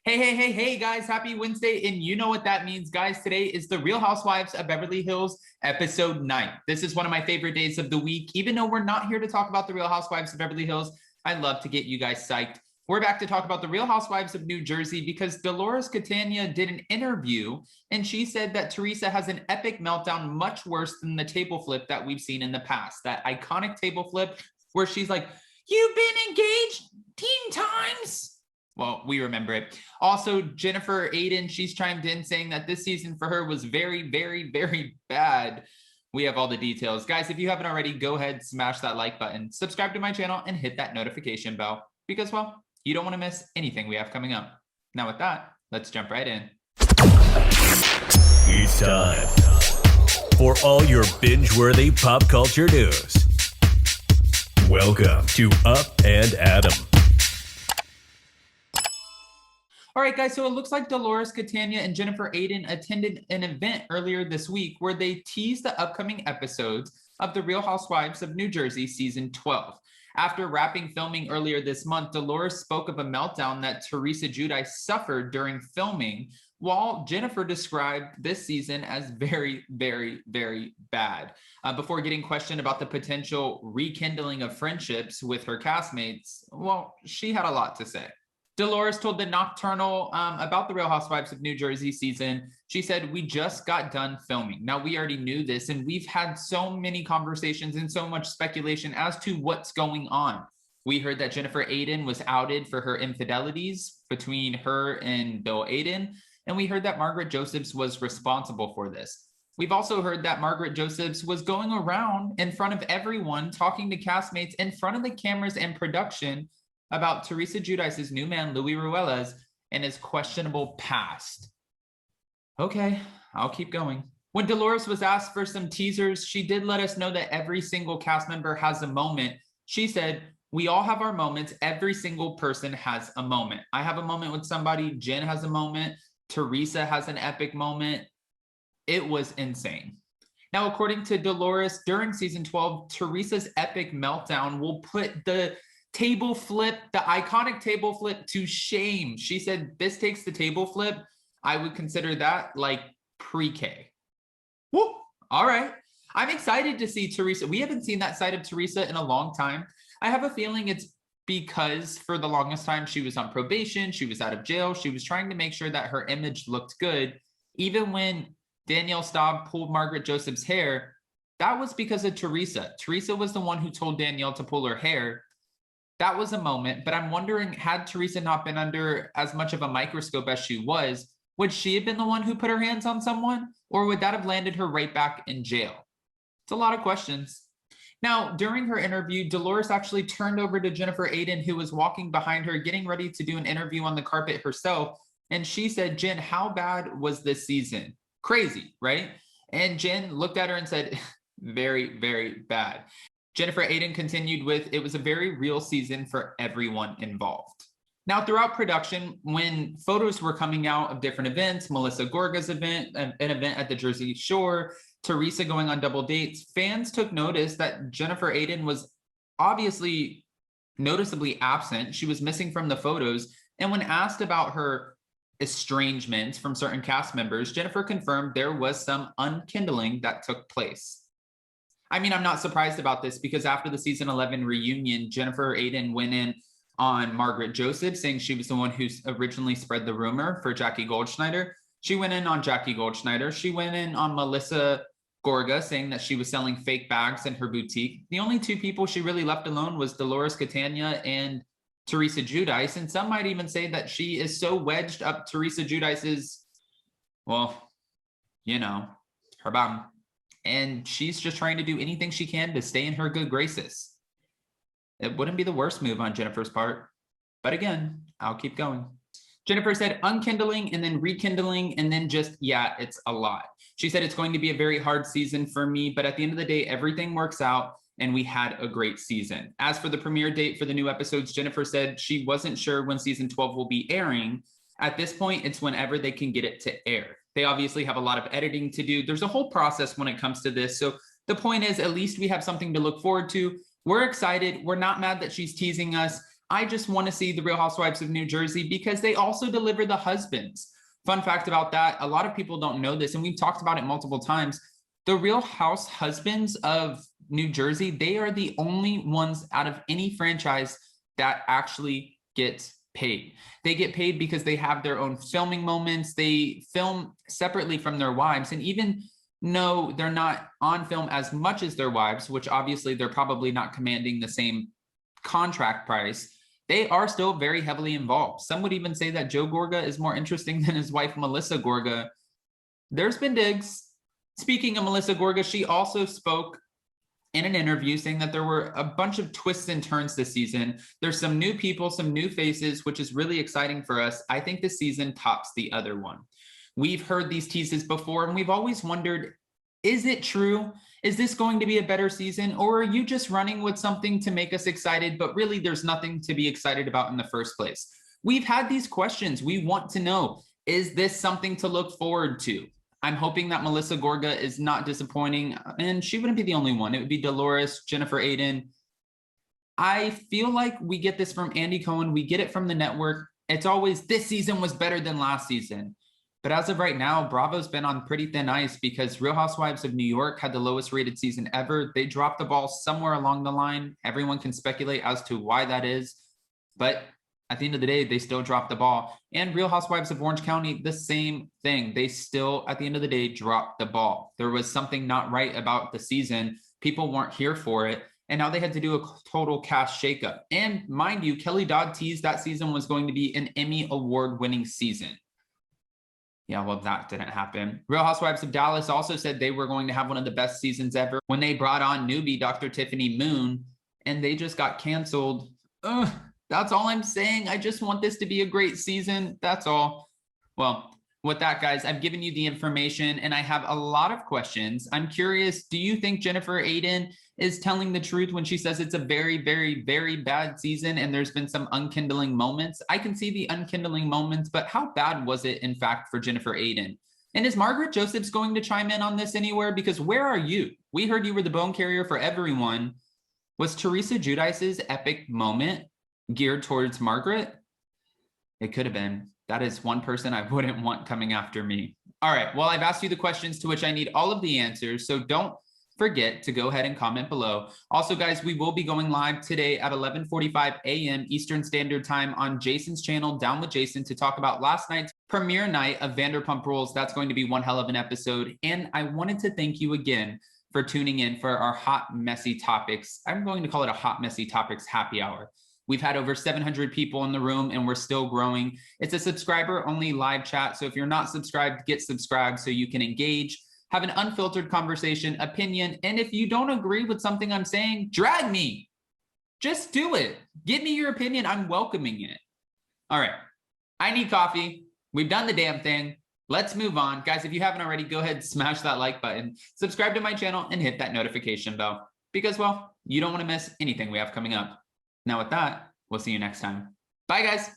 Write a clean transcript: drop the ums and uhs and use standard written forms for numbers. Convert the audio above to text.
Hey, guys, happy Wednesday. And you know what that means, guys. Today is the Real Housewives of Beverly Hills, episode 9. This is one of my favorite days of the week. Even though we're not here to talk about the Real Housewives of Beverly Hills, I love to get you guys psyched. We're back to talk about the Real Housewives of New Jersey because Dolores Catania did an interview and she said that Teresa has an epic meltdown much worse than the table flip that we've seen in the past. That iconic table flip where she's like, "You've been engaged 10 times." Well, we remember it. Also, Jennifer Aiden, she's chimed in saying that this season for her was very, very, very bad. We have all the details. Guys, if you haven't already, go ahead, smash that like button, subscribe to my channel, and hit that notification bell because, well, you don't want to miss anything we have coming up. Now with that, let's jump right in. It's time for all your binge-worthy pop culture news. Welcome to Up and Adam. All right, guys, so it looks like Dolores Catania and Jennifer Aiden attended an event earlier this week where they teased the upcoming episodes of The Real Housewives of New Jersey season 12. After wrapping filming earlier this month, Dolores spoke of a meltdown that Teresa Giudice suffered during filming, while Jennifer described this season as very, very, very bad. Before getting questioned about the potential rekindling of friendships with her castmates, well, she had a lot to say. Dolores told the Nocturnal about the Real Housewives of New Jersey season. She said, "We just got done filming. Now, we already knew this, and we've had so many conversations and so much speculation as to what's going on. We heard that Jennifer Aiden was outed for her infidelities between her and Bill Aiden, and we heard that Margaret Josephs was responsible for this. We've also heard that Margaret Josephs was going around in front of everyone, talking to castmates in front of the cameras and production about Teresa Giudice's new man, Louis Ruelas, and his questionable past." Okay, I'll keep going. When Dolores was asked for some teasers, she did let us know that every single cast member has a moment. She said, "We all have our moments. Every single person has a moment. I have a moment with somebody. Jen has a moment. Teresa has an epic moment." It was insane. Now, according to Dolores, during season 12, Teresa's epic meltdown will put the table flip, the iconic table flip, to shame. She said, "This takes the table flip. I would consider that like pre-K." Woo! All right. I'm excited to see Teresa. We haven't seen that side of Teresa in a long time. I have a feeling it's because for the longest time she was on probation, she was out of jail, she was trying to make sure that her image looked good. Even when Danielle Staub pulled Margaret Joseph's hair, that was because of Teresa. Teresa was the one who told Danielle to pull her hair. That was a moment, but I'm wondering, had Teresa not been under as much of a microscope as she was, would she have been the one who put her hands on someone? Or would that have landed her right back in jail? It's a lot of questions. Now, during her interview, Dolores actually turned over to Jennifer Aiden, who was walking behind her, getting ready to do an interview on the carpet herself. And she said, "Jen, how bad was this season? Crazy, right?" And Jen looked at her and said, "Very, very bad." Jennifer Aiden continued with, "It was a very real season for everyone involved." Now, throughout production, when photos were coming out of different events, Melissa Gorga's event, an event at the Jersey Shore, Teresa going on double dates, fans took notice that Jennifer Aiden was obviously noticeably absent. She was missing from the photos. And when asked about her estrangement from certain cast members, Jennifer confirmed there was some unkindling that took place. I mean, I'm not surprised about this because after the season 11 reunion, Jennifer Aiden went in on Margaret Joseph, saying she was the one who originally spread the rumor for Jackie Goldschneider. She went in on Jackie Goldschneider. She went in on Melissa Gorga, saying that she was selling fake bags in her boutique. The only two people she really left alone was Dolores Catania and Teresa Giudice. And some might even say that she is so wedged up Teresa Giudice's, well, you know, her bum. And she's just trying to do anything she can to stay in her good graces. It wouldn't be the worst move on Jennifer's part. But again, I'll keep going. Jennifer said unkindling and then rekindling and then just, yeah, it's a lot. She said, "It's going to be a very hard season for me, but at the end of the day, everything works out and we had a great season." As for the premiere date for the new episodes, Jennifer said she wasn't sure when season 12 will be airing. At this point, it's whenever they can get it to air. They obviously have a lot of editing to do. There's a whole process when it comes to this. So the point is, at least we have something to look forward to. We're excited. We're not mad that she's teasing us. I just want to see the Real Housewives of New Jersey because they also deliver the husbands. Fun fact about that, a lot of people don't know this, and we've talked about it multiple times. The Real House husbands of New Jersey, they are the only ones out of any franchise that actually get paid. They get paid because they have their own filming moments. They film separately from their wives. And even though they're not on film as much as their wives, which obviously they're probably not commanding the same contract price, they are still very heavily involved. Some would even say that Joe Gorga is more interesting than his wife, Melissa Gorga. There's been digs. Speaking of Melissa Gorga, she also spoke in an interview saying that there were a bunch of twists and turns this season. There's some new people, some new faces, which is really exciting for us. I think this season tops the other one. We've heard these teases before, and we've always wondered, is it true? Is this going to be a better season, or are you just running with something to make us excited, but really there's nothing to be excited about in the first place? We've had these questions. We want to know, is this something to look forward to? I'm hoping that Melissa Gorga is not disappointing, and she wouldn't be the only one. It would be Dolores, Jennifer Aiden. I feel like we get this from Andy Cohen. We get it from the network. It's always, this season was better than last season. But as of right now, Bravo's been on pretty thin ice because Real Housewives of New York had the lowest rated season ever. They dropped the ball somewhere along the line. Everyone can speculate as to why that is. But at the end of the day, they still dropped the ball. And Real Housewives of Orange County, the same thing. They still, at the end of the day, dropped the ball. There was something not right about the season. People weren't here for it. And now they had to do a total cast shakeup. And mind you, Kelly Dodd teased that season was going to be an Emmy award-winning season. Yeah, well, that didn't happen. Real Housewives of Dallas also said they were going to have one of the best seasons ever when they brought on newbie Dr. Tiffany Moon, and they just got canceled. Ugh, that's all I'm saying. I just want this to be a great season. That's all. Well, with that, guys, I've given you the information, and I have a lot of questions. I'm curious, do you think Jennifer Aiden is telling the truth when she says it's a very, very, very bad season and there's been some unkindling moments? I can see the unkindling moments, but how bad was it, in fact, for Jennifer Aiden? And is Margaret Josephs going to chime in on this anywhere? Because where are you? We heard you were the bone carrier for everyone. Was Teresa Giudice's epic moment geared towards Margaret? It could have been. That is one person I wouldn't want coming after me. All right, well, I've asked you the questions to which I need all of the answers, so don't forget to go ahead and comment below. Also, guys, we will be going live today at 11:45 a.m. Eastern Standard Time on Jason's channel, Down with Jason, to talk about last night's premiere night of Vanderpump Rules. That's going to be one hell of an episode. And I wanted to thank you again for tuning in for our Hot Messy Topics. I'm going to call it a Hot Messy Topics happy hour. We've had over 700 people in the room and we're still growing. It's a subscriber only live chat. So if you're not subscribed, get subscribed so you can engage, have an unfiltered conversation, opinion. And if you don't agree with something I'm saying, drag me. Just do it. Give me your opinion. I'm welcoming it. All right. I need coffee. We've done the damn thing. Let's move on. Guys, if you haven't already, go ahead, smash that like button, subscribe to my channel, and hit that notification bell because, well, you don't want to miss anything we have coming up. Now with that, we'll see you next time. Bye, guys.